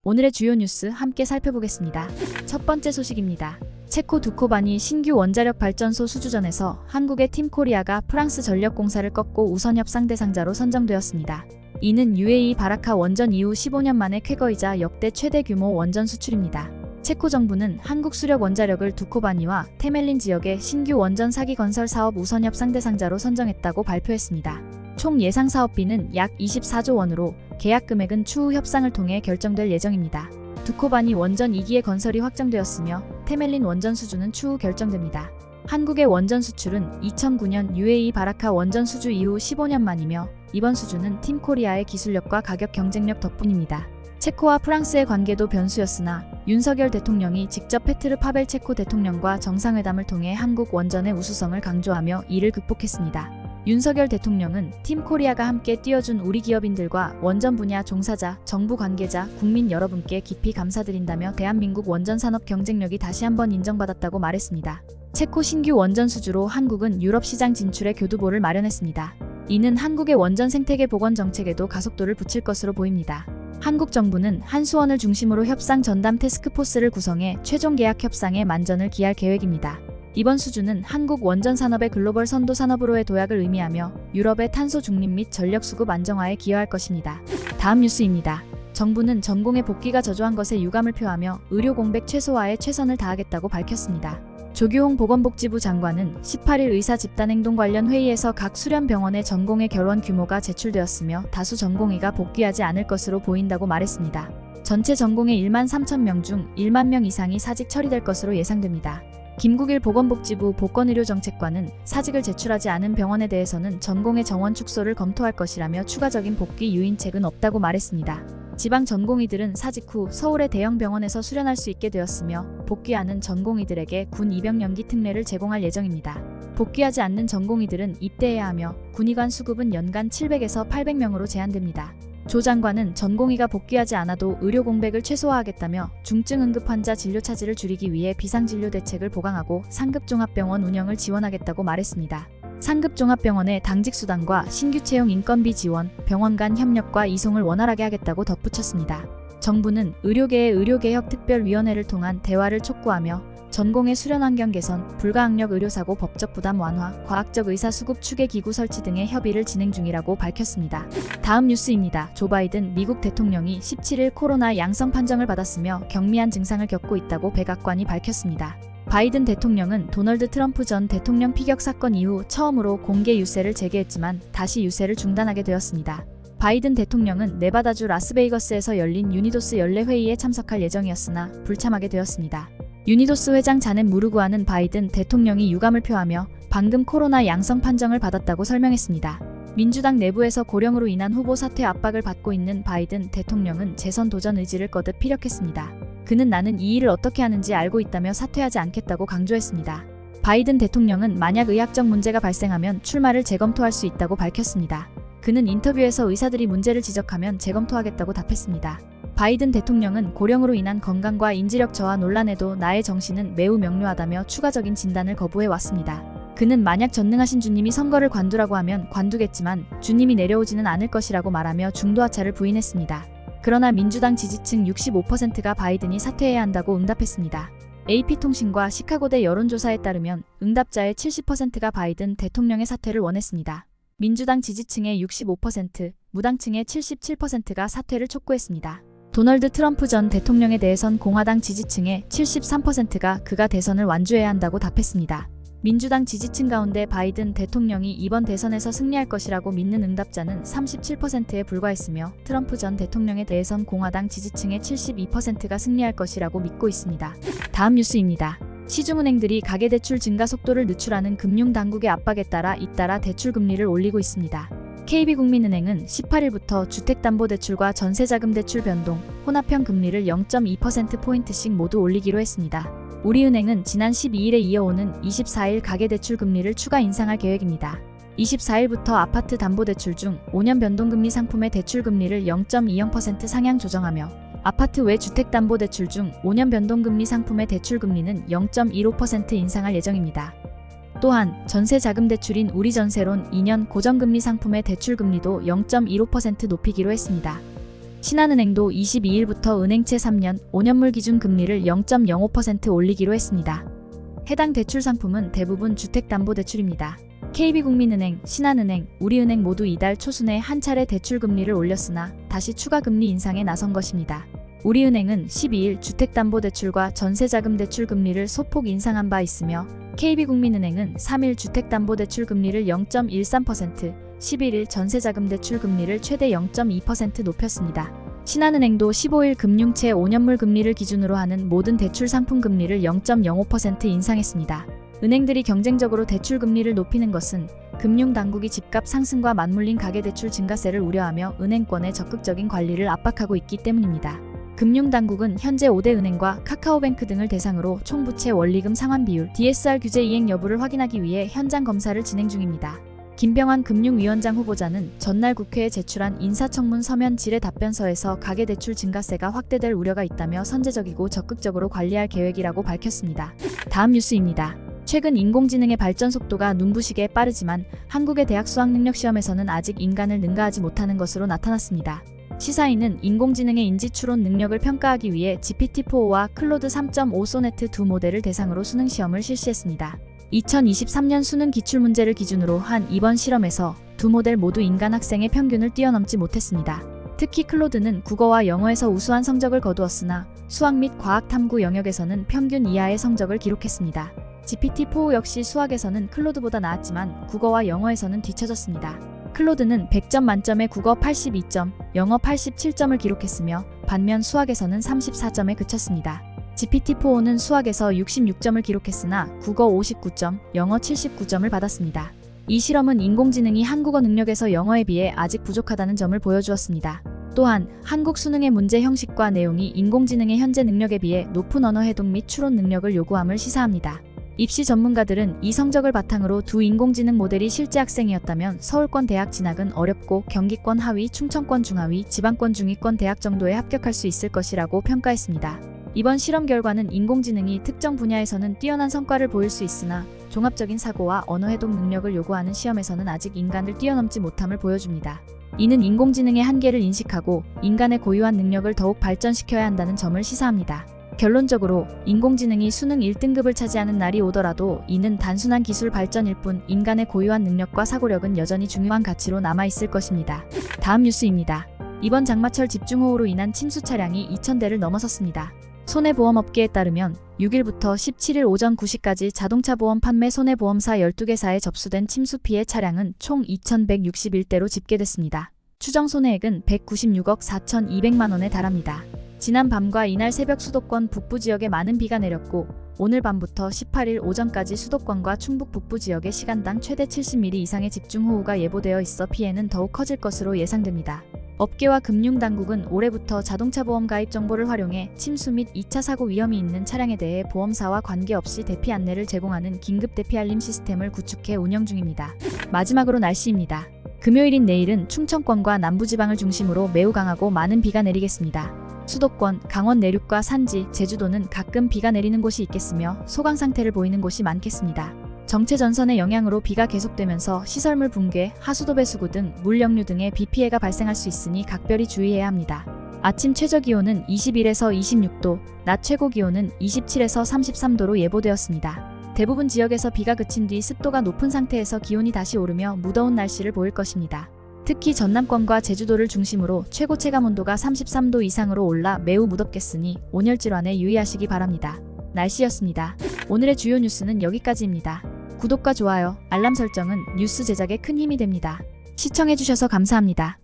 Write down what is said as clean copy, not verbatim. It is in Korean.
오늘의 주요 뉴스 함께 살펴보겠습니다. 첫 번째 소식입니다. 체코 두코바니 신규 원자력 발전소 수주전에서 한국의 팀코리아가 프랑스 전력공사를 꺾고 우선 협상 대상자로 선정되었습니다. 이는 UAE 바라카 원전 이후 15년 만에 쾌거이자 역대 최대 규모 원전 수출입니다. 체코 정부는 한국 수력 원자력을 두코바니와 테멜린 지역의 신규 원전 사기 건설 사업 우선 협상 대상자로 선정했다고 발표했습니다. 총 예상 사업비는 약 24조 원으로 계약 금액은 추후 협상을 통해 결정될 예정입니다. 두코바니 원전 2기의 건설이 확정되었으며 테멜린 원전 수주는 추후 결정됩니다. 한국의 원전 수출은 2009년 UAE 바라카 원전 수주 이후 15년 만이며 이번 수주는 팀코리아의 기술력과 가격 경쟁력 덕분입니다. 체코와 프랑스의 관계도 변수였으나 윤석열 대통령이 직접 페트르 파벨 체코 대통령과 정상회담을 통해 한국 원전의 우수성을 강조하며 이를 극복했습니다. 윤석열 대통령은 팀코리아가 함께 뛰어준 우리 기업인들과 원전 분야 종사자, 정부 관계자, 국민 여러분께 깊이 감사드린다며 대한민국 원전 산업 경쟁력이 다시 한번 인정받았다고 말했습니다. 체코 신규 원전 수주로 한국은 유럽 시장 진출의 교두보를 마련했습니다. 이는 한국의 원전 생태계 복원 정책에도 가속도를 붙일 것으로 보입니다. 한국 정부는 한수원을 중심으로 협상 전담 태스크포스를 구성해 최종 계약 협상에 만전을 기할 계획입니다. 이번 수주는 한국 원전 산업의 글로벌 선도 산업으로의 도약을 의미하며 유럽의 탄소 중립 및 전력 수급 안정화에 기여할 것입니다. 다음 뉴스입니다. 정부는 전공의 복귀가 저조한 것에 유감을 표하며 의료 공백 최소화에 최선을 다하겠다고 밝혔습니다. 조규홍 보건복지부 장관은 18일 의사 집단행동 관련 회의에서 각 수련병원의 전공의 결원 규모가 제출되었으며 다수 전공의가 복귀하지 않을 것으로 보인다고 말했습니다. 전체 전공의 1만 3천 명 중 1만 명 이상이 사직 처리될 것으로 예상됩니다. 김국일 보건복지부 보건의료정책관은 사직을 제출하지 않은 병원에 대해서는 전공의 정원 축소를 검토할 것이라며 추가적인 복귀 유인책은 없다고 말했습니다. 지방 전공의들은 사직 후 서울의 대형 병원에서 수련할 수 있게 되었으며 복귀하는 전공의들에게 군 입영 연기 특례를 제공할 예정입니다. 복귀하지 않는 전공의들은 입대해야 하며 군의관 수급은 연간 700에서 800명으로 제한됩니다. 조 장관은 전공의가 복귀하지 않아도 의료 공백을 최소화하겠다며 중증 응급 환자 진료 차질을 줄이기 위해 비상진료 대책을 보강하고 상급종합병원 운영을 지원하겠다고 말했습니다. 상급종합병원의 당직수당과 신규 채용 인건비 지원, 병원 간 협력과 이송을 원활하게 하겠다고 덧붙였습니다. 정부는 의료계의 의료개혁 특별위원회를 통한 대화를 촉구하며 전공의 수련 환경 개선, 불가항력 의료사고 법적 부담 완화, 과학적 의사수급 추계 기구 설치 등의 협의를 진행 중이라고 밝혔습니다. 다음 뉴스입니다. 조 바이든 미국 대통령이 17일 코로나 양성 판정을 받았으며 경미한 증상을 겪고 있다고 백악관이 밝혔습니다. 바이든 대통령은 도널드 트럼프 전 대통령 피격 사건 이후 처음으로 공개 유세를 재개했지만 다시 유세를 중단하게 되었습니다. 바이든 대통령은 네바다주 라스베이거스에서 열린 유니도스 연례 회의에 참석할 예정이었으나 불참하게 되었습니다. 유니도스 회장 자넷 무르구아는 바이든 대통령이 유감을 표하며 방금 코로나 양성 판정을 받았다고 설명했습니다. 민주당 내부에서 고령으로 인한 후보 사퇴 압박을 받고 있는 바이든 대통령은 재선 도전 의지를 거듭 피력했습니다. 그는 나는 이 일을 어떻게 하는지 알고 있다며 사퇴하지 않겠다고 강조했습니다. 바이든 대통령은 만약 의학적 문제가 발생하면 출마를 재검토할 수 있다고 밝혔습니다. 그는 인터뷰에서 의사들이 문제를 지적하면 재검토하겠다고 답했습니다. 바이든 대통령은 고령으로 인한 건강과 인지력 저하 논란에도 나의 정신은 매우 명료하다며 추가적인 진단을 거부해왔습니다. 그는 만약 전능하신 주님이 선거를 관두라고 하면 관두겠지만 주님이 내려오지는 않을 것이라고 말하며 중도하차를 부인했습니다. 그러나 민주당 지지층 65%가 바이든이 사퇴해야 한다고 응답했습니다. AP통신과 시카고대 여론조사에 따르면 응답자의 70%가 바이든 대통령의 사퇴를 원했습니다. 민주당 지지층의 65%, 무당층의 77%가 사퇴를 촉구했습니다. 도널드 트럼프 전 대통령에 대해선 공화당 지지층의 73%가 그가 대선을 완주해야 한다고 답했습니다. 민주당 지지층 가운데 바이든 대통령이 이번 대선에서 승리할 것이라고 믿는 응답자는 37%에 불과했으며 트럼프 전 대통령에 대해선 공화당 지지층의 72%가 승리할 것이라고 믿고 있습니다. 다음 뉴스입니다. 시중은행들이 가계대출 증가 속도를 늦추라는 금융당국의 압박에 따라 잇따라 대출금리를 올리고 있습니다. KB국민은행은 18일부터 주택담보대출과 전세자금대출 변동, 혼합형 금리를 0.2%포인트씩 모두 올리기로 했습니다. 우리은행은 지난 12일에 이어오는 24일 가계대출 금리를 추가 인상할 계획입니다. 24일부터 아파트 담보대출 중 5년 변동금리 상품의 대출금리를 0.20% 상향 조정하며 아파트 외 주택담보대출 중 5년 변동금리 상품의 대출금리는 0.15% 인상할 예정입니다. 또한 전세자금대출인 우리전세론 2년 고정금리 상품의 대출금리도 0.15% 높이기로 했습니다. 신한은행도 22일부터 은행채 3년, 5년물 기준 금리를 0.05% 올리기로 했습니다. 해당 대출 상품은 대부분 주택담보대출입니다. KB국민은행, 신한은행, 우리은행 모두 이달 초순에 한 차례 대출 금리를 올렸으나 다시 추가 금리 인상에 나선 것입니다. 우리은행은 12일 주택담보대출과 전세자금대출 금리를 소폭 인상한 바 있으며 KB국민은행은 3일 주택담보대출 금리를 0.13%, 11일 전세자금대출 금리를 최대 0.2% 높였습니다. 신한은행도 15일 금융채 5년물 금리를 기준으로 하는 모든 대출 상품 금리를 0.05% 인상했습니다. 은행들이 경쟁적으로 대출 금리를 높이는 것은 금융당국이 집값 상승과 맞물린 가계대출 증가세를 우려하며 은행권의 적극적인 관리를 압박하고 있기 때문입니다. 금융당국은 현재 5대 은행과 카카오뱅크 등을 대상으로 총부채 원리금 상환 비율 DSR 규제 이행 여부를 확인하기 위해 현장 검사를 진행 중입니다. 김병환 금융위원장 후보자는 전날 국회에 제출한 인사청문 서면 질의 답변서에서 가계대출 증가세가 확대될 우려가 있다며 선제적이고 적극적으로 관리할 계획이라고 밝혔습니다. 다음 뉴스입니다. 최근 인공지능의 발전 속도가 눈부시게 빠르지만 한국의 대학 수학능력시험에서는 아직 인간을 능가하지 못하는 것으로 나타났습니다. 시사인은 인공지능의 인지추론 능력을 평가하기 위해 GPT-4와 클로드 3.5 소네트 두 모델을 대상으로 수능시험을 실시했습니다. 2023년 수능 기출문제를 기준으로 한 이번 실험에서 두 모델 모두 인간 학생의 평균을 뛰어넘지 못했습니다. 특히 클로드는 국어와 영어에서 우수한 성적을 거두었으나 수학 및 과학 탐구 영역에서는 평균 이하의 성적을 기록했습니다. GPT-4 역시 수학에서는 클로드보다 나았지만 국어와 영어에서는 뒤처졌습니다. 클로드는 100점 만점에 국어 82점, 영어 87점을 기록했으며 반면 수학에서는 34점에 그쳤습니다. GPT-4는 수학에서 66점을 기록했으나 국어 59점, 영어 79점을 받았습니다. 이 실험은 인공지능이 한국어 능력에서 영어에 비해 아직 부족하다는 점을 보여주었습니다. 또한 한국 수능의 문제 형식과 내용이 인공지능의 현재 능력에 비해 높은 언어 해독 및 추론 능력을 요구함을 시사합니다. 입시 전문가들은 이 성적을 바탕으로 두 인공지능 모델이 실제 학생이었다면 서울권 대학 진학은 어렵고 경기권 하위, 충청권 중하위, 지방권 중위권 대학 정도에 합격할 수 있을 것이라고 평가했습니다. 이번 실험 결과는 인공지능이 특정 분야에서는 뛰어난 성과를 보일 수 있으나 종합적인 사고와 언어 해독 능력을 요구하는 시험에서는 아직 인간을 뛰어넘지 못함을 보여줍니다. 이는 인공지능의 한계를 인식하고 인간의 고유한 능력을 더욱 발전시켜야 한다는 점을 시사합니다. 결론적으로 인공지능이 수능 1등급을 차지하는 날이 오더라도 이는 단순한 기술 발전일 뿐 인간의 고유한 능력과 사고력은 여전히 중요한 가치로 남아있을 것입니다. 다음 뉴스입니다. 이번 장마철 집중호우로 인한 침수 차량이 2,000대를 넘어섰습니다. 손해보험업계에 따르면 6일부터 17일 오전 9시까지 자동차 보험 판매 손해보험사 12개사에 접수된 침수 피해 차량은 총 2,161대로 집계됐습니다. 추정 손해액은 196억 4,200만 원에 달합니다. 지난 밤과 이날 새벽 수도권 북부 지역에 많은 비가 내렸고 오늘 밤부터 18일 오전까지 수도권과 충북 북부 지역에 시간당 최대 70mm 이상의 집중호우가 예보되어 있어 피해는 더욱 커질 것으로 예상됩니다. 업계와 금융당국은 올해부터 자동차 보험 가입 정보를 활용해 침수 및 2차 사고 위험이 있는 차량에 대해 보험사와 관계없이 대피 안내를 제공하는 긴급 대피 알림 시스템을 구축해 운영 중입니다. 마지막으로 날씨입니다. 금요일인 내일은 충청권과 남부지방을 중심으로 매우 강하고 많은 비가 내리겠습니다. 수도권, 강원 내륙과 산지, 제주도는 가끔 비가 내리는 곳이 있겠으며 소강 상태를 보이는 곳이 많겠습니다. 정체 전선의 영향으로 비가 계속되면서 시설물 붕괴, 하수도 배수구 등 물 역류 등의 비 피해가 발생할 수 있으니 각별히 주의해야 합니다. 아침 최저 기온은 21에서 26도, 낮 최고 기온은 27에서 33도로 예보되었습니다. 대부분 지역에서 비가 그친 뒤 습도가 높은 상태에서 기온이 다시 오르며 무더운 날씨를 보일 것입니다. 특히 전남권과 제주도를 중심으로 최고 체감 온도가 33도 이상으로 올라 매우 무덥겠으니 온열 질환에 유의하시기 바랍니다. 날씨였습니다. 오늘의 주요 뉴스는 여기까지입니다. 구독과 좋아요, 알람 설정은 뉴스 제작에 큰 힘이 됩니다. 시청해주셔서 감사합니다.